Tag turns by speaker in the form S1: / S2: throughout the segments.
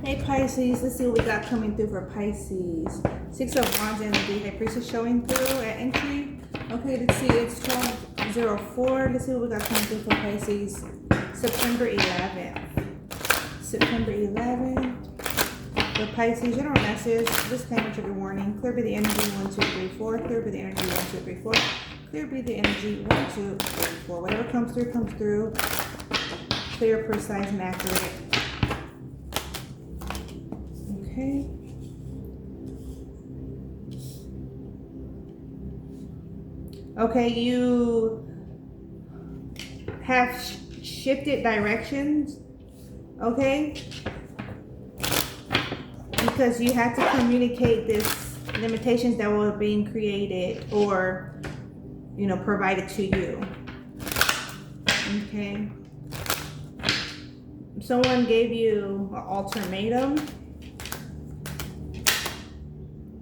S1: Hey Pisces, let's see what we got coming through for Pisces. Six of Wands and the High Priestess showing through at entry. Okay, let's see, it's 12:04. Let's see what we got coming through for Pisces. September 11th. September 11th. For Pisces, general message, disclaimer, trigger warning. Clear be the energy 1, 2, 3, 4. Clear be the energy 1, 2, 3, 4. Clear be the energy 1, 2, 3, 4. Whatever comes through, comes through. Clear, precise, and accurate. Okay. Okay, you have shifted directions, okay? Because you had to communicate this limitations that were being created or, you know, provided to you. Okay. Someone gave you an ultimatum.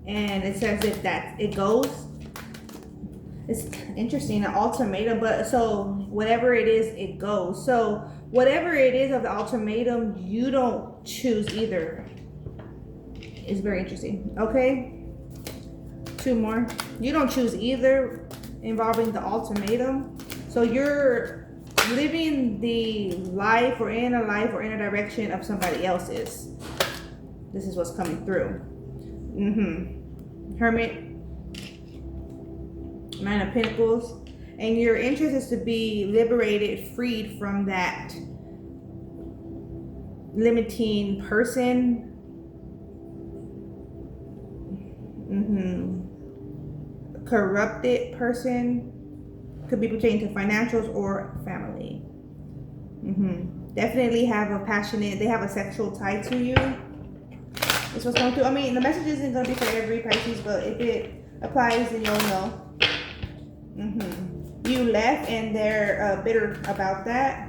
S1: And it says if that it goes. It's interesting, an ultimatum, but so whatever it is, it goes. So whatever it is of the ultimatum, you don't choose either. It's very interesting. Okay. Two more. You don't choose either involving the ultimatum. So you're living the life or in a direction of somebody else's. This is what's coming through. Hermit, Nine of Pentacles, and your interest is to be liberated, freed from that limiting person. Corrupted person, could be pertaining to financials or family. Definitely have a passionate, they have a sexual tie to you. It's what's going through. I mean, the message isn't going to be for every Pisces, but if it applies, then you'll know. You left and they're bitter about that.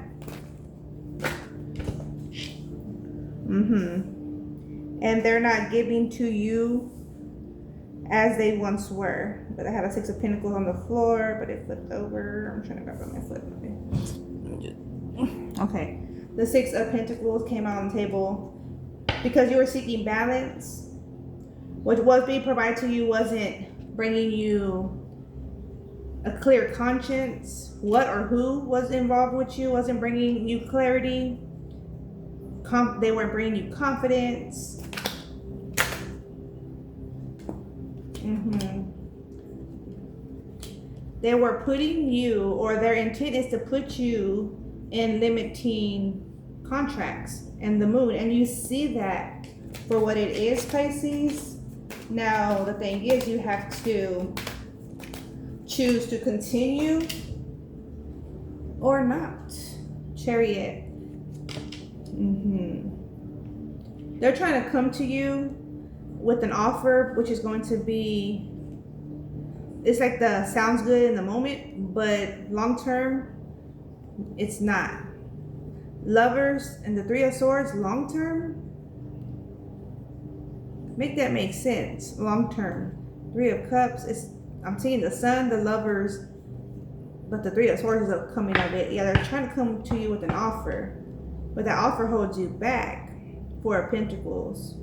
S1: And they're not giving to you as they once were. But I have a Six of Pentacles on the floor, but it flipped over. I'm trying to grab on my foot. Okay. The Six of Pentacles came out on the table. Because you were seeking balance, what was being provided to you wasn't bringing you a clear conscience. What or who was involved with you wasn't bringing you clarity. They weren't bringing you confidence. They were putting you, or their intent is to put you in limiting contracts and the moon, and you see that for what it is, Pisces. Now the thing is, you have to choose to continue or not. Chariot. They're trying to come to you with an offer, which is going to be, it's like the sounds good in the moment, but long term it's not. Lovers and the Three of Swords, long term, make that make sense. Long term. Three of Cups, I'm seeing the Sun, the Lovers, but the Three of Swords is coming of it. Yeah, they're trying to come to you with an offer, but that offer holds you back. Four of Pentacles.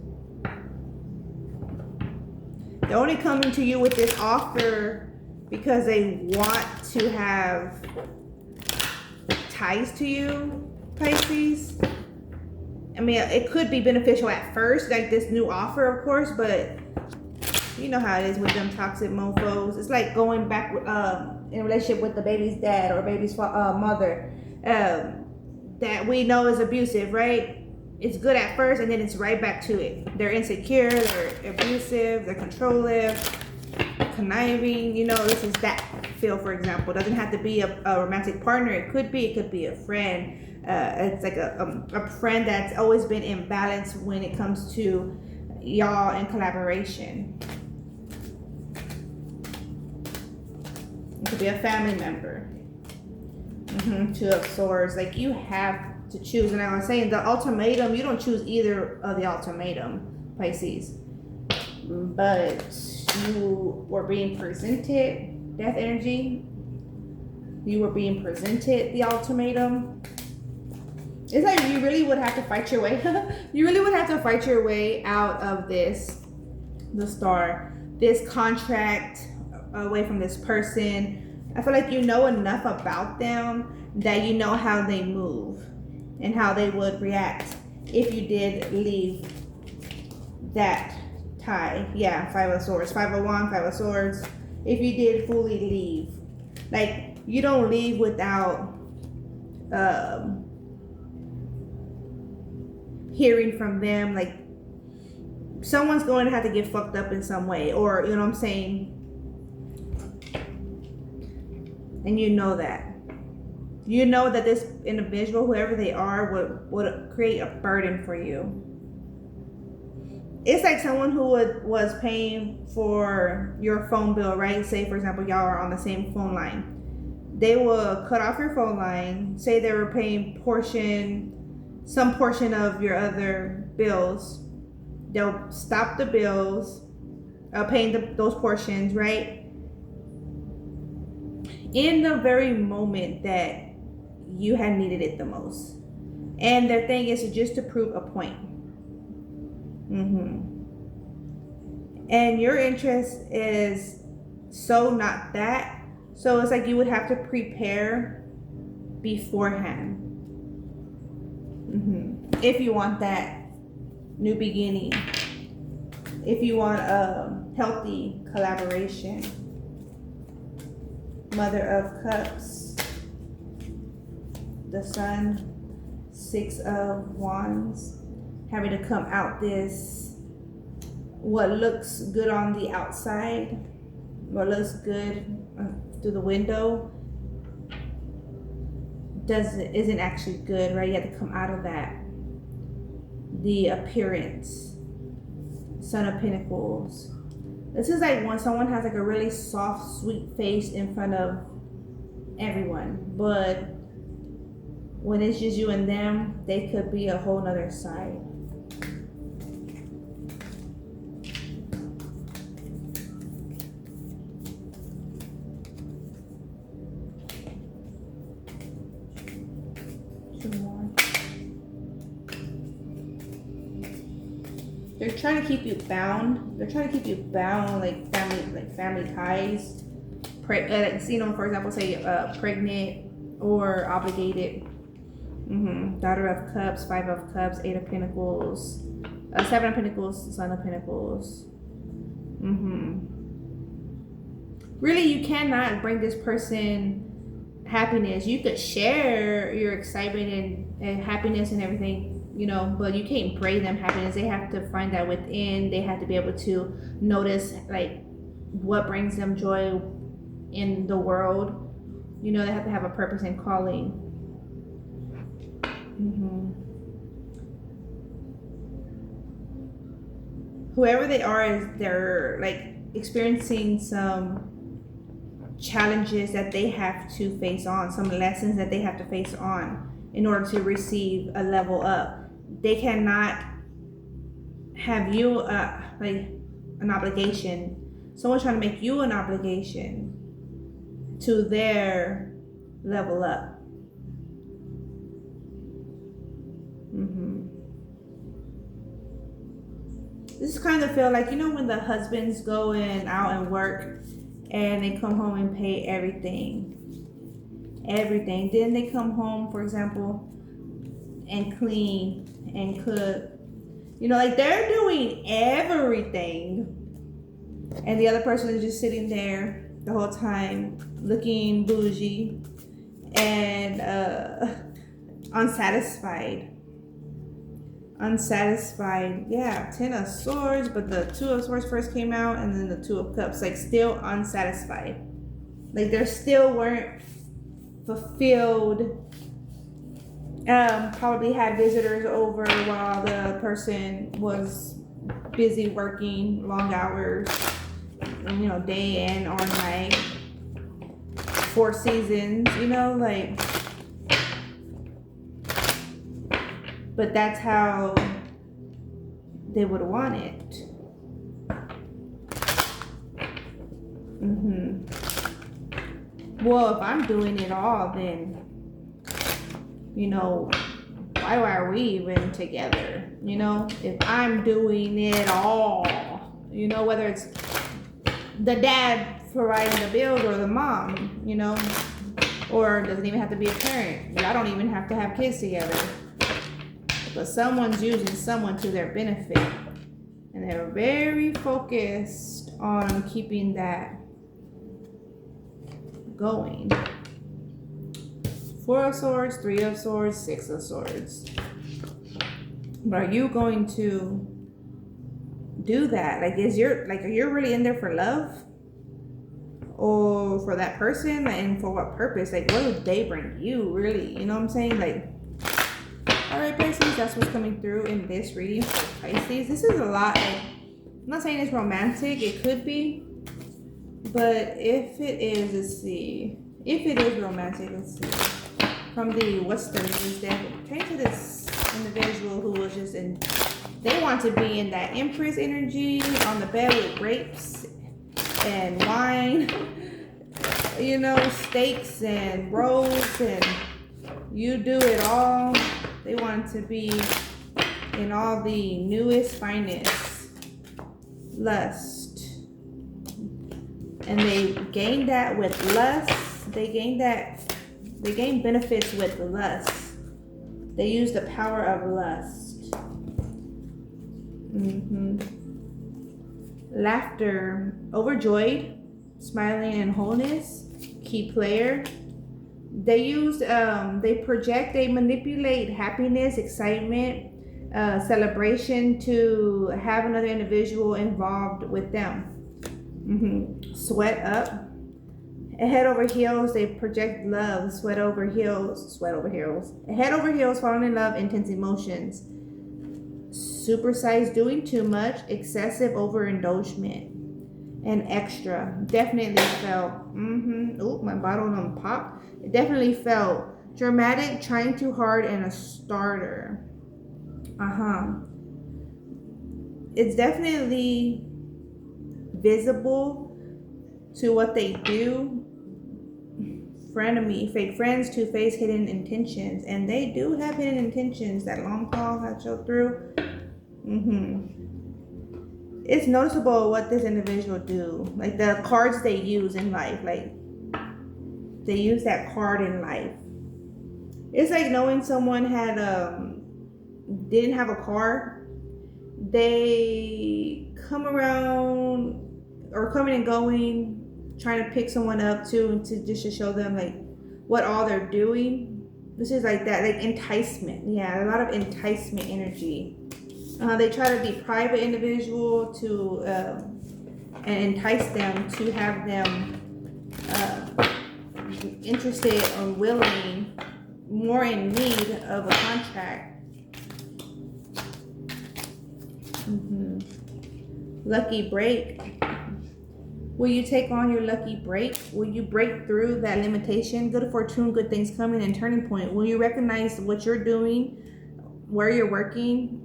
S1: They're only coming to you with this offer because they want to have ties to you, Pisces. I mean, it could be beneficial at first, like this new offer, of course, but you know how it is with them toxic mofos. It's like going back in a relationship with the baby's dad or baby's mother that we know is abusive, right? It's good at first and then it's right back to it. They're insecure, they're abusive, they're controlling, conniving. You know, this is that feel, for example. It doesn't have to be a romantic partner. It could be a friend. It's like a friend that's always been in balance when it comes to y'all in collaboration. It could be a family member. Two of Swords. Like, you have to choose. And I was saying, the ultimatum, you don't choose either of the ultimatum, Pisces. But you were being presented death energy. You were being presented the ultimatum. It's like you really would have to fight your way. You really would have to fight your way out of this, the Star, this contract, away from this person. I feel like you know enough about them that you know how they move and how they would react if you did leave that tie. Yeah, Five of Swords, Five of Wands, Five of Swords. If you did fully leave, like you don't leave without hearing from them. Like someone's going to have to get fucked up in some way, or you know what I'm saying. And you know that this individual, whoever they are, would create a burden for you. It's like someone who was paying for your phone bill, right? Say, for example, y'all are on the same phone line. They will cut off your phone line. Say they were paying some portion of your other bills. They'll stop the bills, paying those portions, right? In the very moment that you had needed it the most. And their thing is just to prove a point. And your interest is so not that. So it's like you would have to prepare beforehand. If you want that new beginning. If you want a healthy collaboration. Mother of Cups. The Sun. Six of Wands. Having to come out this, what looks good on the outside, what looks good through the window, isn't actually good, right? You have to come out of that. The appearance. Son of Pentacles. This is like when someone has like a really soft, sweet face in front of everyone, but when it's just you and them, they could be a whole nother side. They're trying to keep you bound. They're trying to keep you bound, like family ties. You know, for example, say pregnant or obligated. Daughter of Cups, Five of Cups, Eight of Pentacles, Seven of Pentacles, Son of Pentacles. Really, you cannot bring this person happiness. You could share your excitement and happiness and everything, you know, but you can't bring them happiness. They have to find that within. They have to be able to notice like what brings them joy in the world. You know, they have to have a purpose and calling. Whoever they are, they're like experiencing some challenges that they have to face on, some lessons that they have to face on in order to receive a level up. They cannot have you like an obligation. Someone's trying to make you an obligation to their level up. This kind of feel like, you know, when the husbands go out and work and they come home and pay everything. Then they come home, for example, and clean and cook. You know, like they're doing everything. And the other person is just sitting there the whole time looking bougie and unsatisfied. Yeah, Ten of Swords, but the Two of Swords first came out, and then the Two of Cups, like still unsatisfied. Like they still weren't fulfilled. Probably had visitors over while the person was busy working long hours, you know, day in or night. 4 seasons, you know, like. But that's how they would want it. Well, if I'm doing it all, then, you know, why are we even together? You know, if I'm doing it all, you know, whether it's the dad providing the bills or the mom, you know, or it doesn't even have to be a parent. Y'all don't even have to have kids together. But someone's using someone to their benefit. And they're very focused on keeping that going. 4 of Swords, 3 of Swords, 6 of Swords. But are you going to do that? Like, are you really in there for love? Or for that person? And for what purpose? Like, what do they bring you, really? You know what I'm saying? Like, alright, Pisces, that's what's coming through in this reading for Pisces. This is a lot. Like, I'm not saying it's romantic. It could be. But if it is, let's see. If it is romantic, let's see. From the what's the news deck, it came to this individual who was just in, they want to be in that Empress energy on the bed with grapes and wine, you know, steaks and rolls, and you do it all. They want to be in all the newest, finest lust. And they gain that with lust. They gain benefits with lust. They use the power of lust. Laughter, overjoyed, smiling and wholeness, key player. They use, they project, they manipulate happiness, excitement, celebration to have another individual involved with them. Sweat up. Head over heels, they project love. Sweat over heels. Head over heels, falling in love, intense emotions. Supersize, doing too much, excessive overindulgence, and extra. Definitely felt, oh, my bottle done popped. It definitely felt dramatic, trying too hard, and a starter. It's definitely visible to what they do. Frenemy, fake friends, two-faced, hidden intentions. And they do have hidden intentions. That long call had showed through. It's noticeable what this individual do. Like the cards they use in life. Like they use that card in life. It's like knowing someone had didn't have a car. They come around or coming and going, trying to pick someone up to just to show them like what all they're doing. This is like that, like enticement. Yeah, a lot of enticement energy. They try to deprive an individual to and entice them to have them interested or willing, more in need of a contract. Lucky break. Will you take on your lucky break? Will you break through that limitation? Good fortune, good things coming, and turning point. Will you recognize what you're doing, where you're working,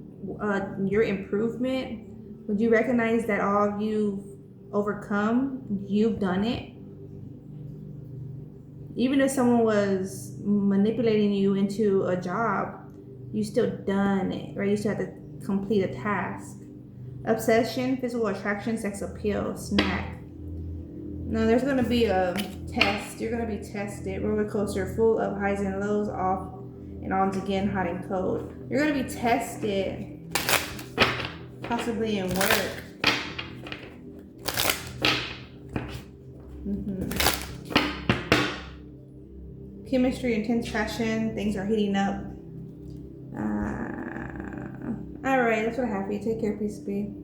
S1: your improvement? Would you recognize that all you've overcome, you've done it? Even if someone was manipulating you into a job, you still done it, right? You still have to complete a task. Obsession, physical attraction, sex appeal, snack. Now there's going to be a test. You're going to be tested. Roller coaster full of highs and lows, off and on again, hot and cold. You're going to be tested, possibly in work. Chemistry, intense passion, things are heating up. All right, that's what I have for you. Take care, peace be.